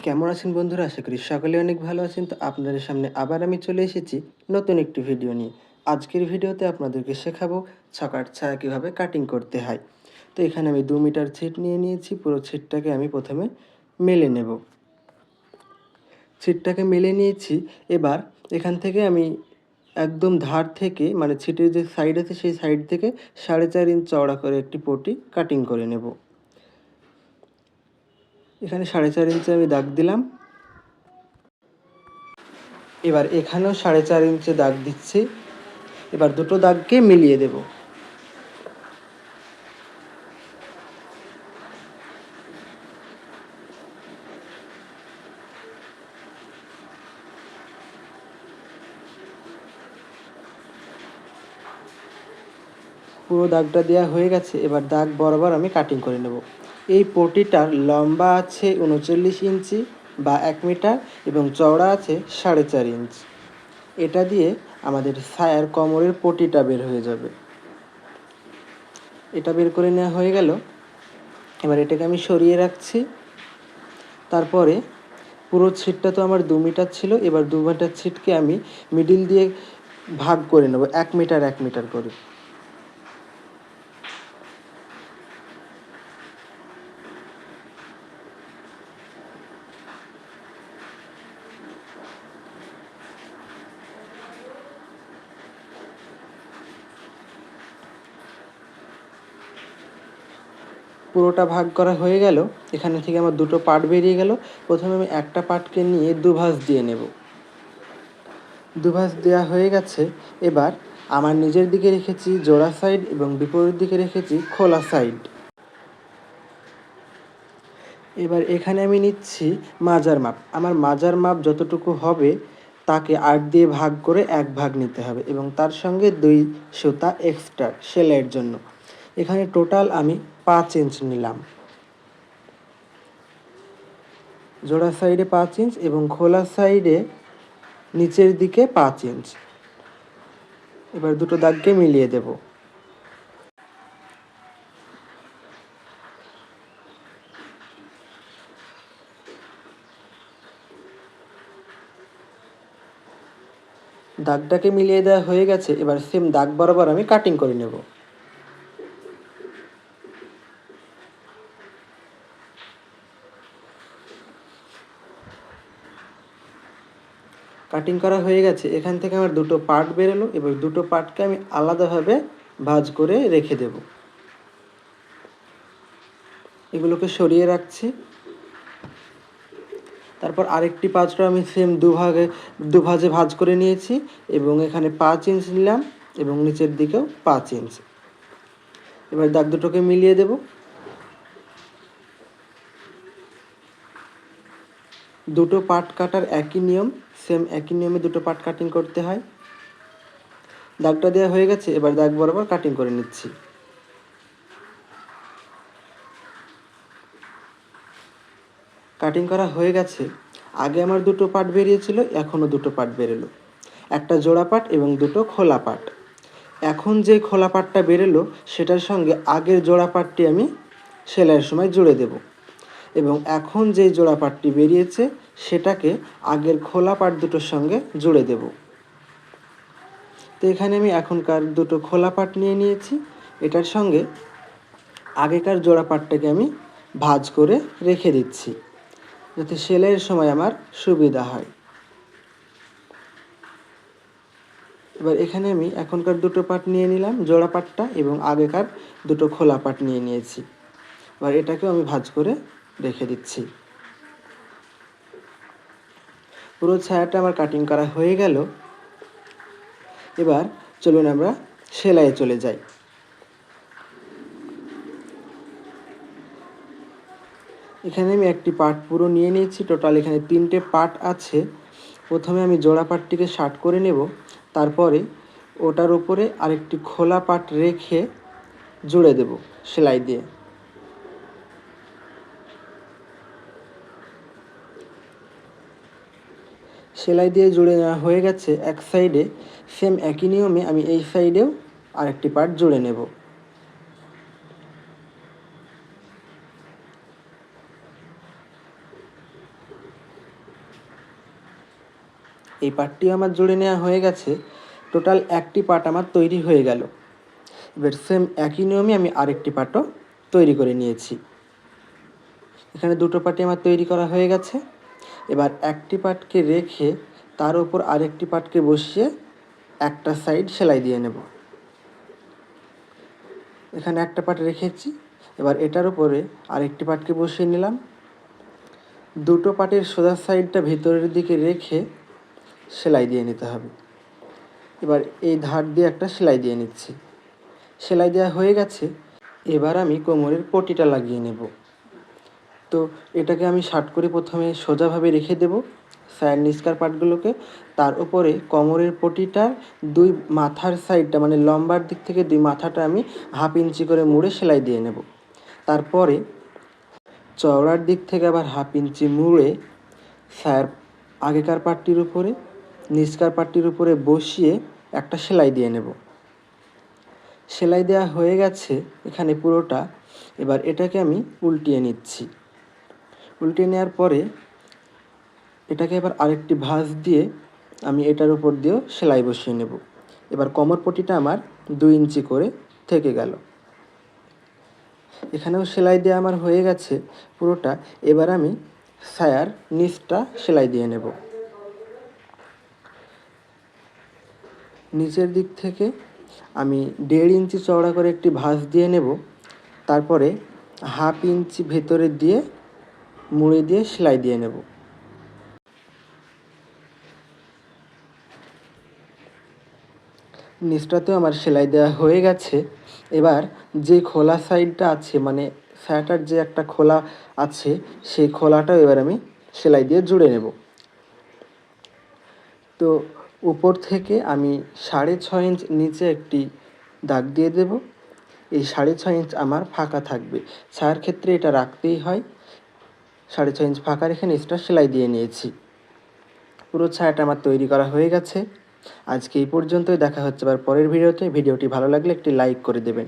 কেমন আছেন বন্ধুরা? আশা করি সকলেই অনেক ভালো আছেন। তো আপনাদের সামনে আবার আমি চলে এসেছি নতুন একটি ভিডিও নিয়ে। আজকের ভিডিওতে আপনাদেরকে শেখাবো ছকার ছায়া কীভাবে কাটিং করতে হয়। তো এখানে আমি 2 মিটার ছিট নিয়ে নিয়েছি। পুরো ছিটটাকে আমি প্রথমে মেলে নেব। ছিটটাকে মেলে নিয়েছি। এবার এখান থেকে আমি একদম ধার থেকে মানে ছিটের যে সাইড আছে সেই সাইড থেকে 4.5 ইঞ্চ চওড়া করে একটি পটি কাটিং করে নেব। এখানে 4.5 ইঞ্চে আমি দাগ দিলাম। এবার এখানেও 4.5 ইঞ্চি দাগ দিচ্ছি। এবার দুটো দাগকে মিলিয়ে দেব। পুরো দাগটা দেওয়া হয়ে গেছে। এবার দাগ বরাবর আমি কাটিং করে নেব। এই পটিটার লম্বা আছে 39 ইঞ্চি বা 1 মিটার এবং চওড়া আছে 4.5 ইঞ্চ। এটা দিয়ে আমাদের ছায়ার কোমরের পটিটা বের হয়ে যাবে। এটা বের করে নেওয়া হয়ে গেল। এবার এটাকে আমি সরিয়ে রাখছি। তারপরে পুরো ছিটটা তো আমার 2 মিটার ছিল। এবার 2 মিটার ছিটকে আমি মিডিল দিয়ে ভাগ করে নেব 1 মিটার 1 মিটার করে। পুরোটা ভাগ করা হয়ে গেল। এখানে থেকে আমার দুটো পার্ট বেরিয়ে গেল। প্রথমে আমি একটা পার্টকে নিয়ে দুভাঁজ দিয়ে নেব। দুভাঁজ দেওয়া হয়ে গেছে। এবার আমার নিজের দিকে রেখেছি জোড়া সাইড এবং বিপরীত দিকে রেখেছি খোলা সাইড। এবার এখানে আমি নিচ্ছি মাজার মাপ। আমার মাজার মাপ যতটুকু হবে তাকে 8 দিয়ে ভাগ করে 1 ভাগ নিতে হবে এবং তার সঙ্গে 2 সুতা এক্সট্রা সেলাইয়ের জন্য। এখানে টোটাল আমি 5 ইঞ্চ নিলাম। জোড়া সাইডে 5 ইঞ্চ এবং খোলা সাইডে নিচের দিকে 5 ইঞ্চ। এবার দুটো দাগকে মিলিয়ে দেব। দাগটাকে মিলিয়ে দেওয়া হয়ে গেছে। এবার সেম দাগ বরাবর আমি কাটিং করে নেব। কাটিং করা হয়ে গেছে। এখান থেকে আমার দুটো পার্ট বেরোলো। এবার দুটো পার্টকে আমি আলাদাভাবে ভাঁজ করে রেখে দেব। এগুলোকে সরিয়ে রাখছি। তারপর আরেকটি পাঁচটা আমি সেম দুভাজে ভাঁজ করে নিয়েছি এবং এখানে 5 ইঞ্চ নিলাম এবং নিচের দিকেও 5 ইঞ্চ। এবার দাগ দুটোকে মিলিয়ে দেব। দুটো পার্ট কাটার একই নিয়ম, সেম একই নিয়মে দুটো পার্ট কাটিং করতে হয়। দাগটা দেওয়া হয়ে গেছে। এবার দাগ বরাবর কাটিং করে নিচ্ছি। কাটিং করা হয়ে গেছে। আগে আমার দুটো পার্ট বেরিয়েছিল, এখনও দুটো পার্ট বেরোলো। একটা জোড়া পার্ট এবং দুটো খোলা পার্ট। এখন যে খোলা পার্টটা বেরোলো সেটার সঙ্গে আগের জোড়া পার্টটি আমি সেলাইয়ের সময় জুড়ে দেব এবং এখন যে জোড়া পার্টটি বেরিয়েছে সেটাকে আগের খোলা পার্ট দুটোর সঙ্গে জুড়ে দেব। তো এখানে আমি এখনকার দুটো খোলা পার্ট নিয়ে নিয়েছি। এটার সঙ্গে আগেকার জোড়া পার্টটাকে আমি ভাঁজ করে রেখে দিচ্ছি যাতে সেলাইয়ের সময় আমার সুবিধা হয়। এবার এখানে আমি এখনকার দুটো পার্ট নিয়ে নিলাম, জোড়া পার্টটা এবং আগেকার দুটো খোলা পার্ট নিয়ে নিয়েছি। এবার এটাকেও আমি ভাঁজ করে রেখে দিচ্ছি। পুরো ছায়াটা আমার কাটিং করা হয়ে গেল। এবার চলুন আমরা সেলাইয়ে চলে যাই। এখানে আমি একটি পার্ট পুরো নিয়ে নিয়েছি। টোটাল এখানে 3টে পার্ট আছে। প্রথমে আমি জোড়া পার্টটিকে শার্ট করে নেব। তারপরে ওটার উপরে আরেকটি খোলা পার্ট রেখে জুড়ে দেব সেলাই দিয়ে। সেলাই দিয়ে জুড়ে নেওয়া হয়ে গেছে এক সাইডে। সেম একই নিয়মে আমি এই সাইডেও আরেকটি পার্ট জুড়ে নেব। এই পার্টটিও আমার জুড়ে নেওয়া হয়ে গেছে। টোটাল একটি পার্ট আমার তৈরি হয়ে গেল। এবার সেম একই নিয়মে আমি আরেকটি পার্টও তৈরি করে নিয়েছি। এখানে দুটো পার্টই আমার তৈরি করা হয়ে গেছে। এবার একটি পার্টকে রেখে তার উপর আরেকটি পার্টকে বসিয়ে একটা সাইড সেলাই দিয়ে নেব। এখানে একটা পার্ট রেখেছি, এবার এটার উপরে আরেকটি পার্টকে বসিয়ে নিলাম। দুটো পার্টের সোজা সাইডটা ভিতরের দিকে রেখে সেলাই দিয়ে নিতে হবে। এবার এই ধার দিয়ে একটা সেলাই দিয়ে নিচ্ছি। সেলাই দেওয়া হয়ে গেছে। এবার আমি কোমরের পটিটা লাগিয়ে নেব। তো এটাকে আমি শার্ট করে প্রথমে সোজাভাবে রেখে দেব সাইড নিচকার পার্টগুলোকে। তার উপরে কোমরের পটিটার দুই মাথার সাইডটা মানে লম্বার দিক থেকে দুই মাথাটা আমি 1/2 ইঞ্চি করে মুড়ে সেলাই দিয়ে নেব। তারপরে চওড়ার দিক থেকে আবার 1/2 ইঞ্চি মুড়ে সায়ার আগেকার পার্টটির উপরে নিচকার পার্টটির উপরে বসিয়ে একটা সেলাই দিয়ে নেব। সেলাই দেওয়া হয়ে গেছে এখানে পুরোটা। এবার এটাকে আমি উল্টিয়ে নিচ্ছি। উল্টিয়ে নেওয়ার পরে এটাকে এবার আরেকটি ভাঁজ দিয়ে আমি এটার উপর দিয়েও সেলাই বসিয়ে নেব। এবার কোমর পটিটা আমার 2 ইঞ্চি করে থেকে গেল। এখানেও সেলাই দেওয়া আমার হয়ে গেছে পুরোটা। এবার আমি সায়ার নিচটা সেলাই দিয়ে নেব। নিচের দিক থেকে আমি 1.5 ইঞ্চি চওড়া করে একটি ভাঁজ দিয়ে নেব। তারপরে 1/2 ইঞ্চি ভেতরে দিয়ে মুড়ে দিয়ে সেলাই দিয়ে নেব। নিচটাতেও আমার সেলাই দেওয়া হয়ে গেছে। এবার যে খোলা সাইডটা আছে মানে সায়াটার যে একটা খোলা আছে সেই খোলাটাও এবার আমি সেলাই দিয়ে জুড়ে নেব। তো উপর থেকে আমি 6.5 ইঞ্চ নিচে একটি দাগ দিয়ে দেব। এই 6.5 ইঞ্চ আমার ফাঁকা থাকবে। ছায়ার ক্ষেত্রে এটা রাখতেই হয়। 6.5 ইঞ্চ ফাঁকা রেখে নিচটা সেলাই দিয়ে নিয়েছি। পুরো ছায়াটা আমার তৈরি করা হয়ে গেছে। আজকে এই পর্যন্তই। দেখা হচ্ছে আবার পরের ভিডিওতে। ভিডিওটি ভালো লাগলে একটি লাইক করে দেবেন।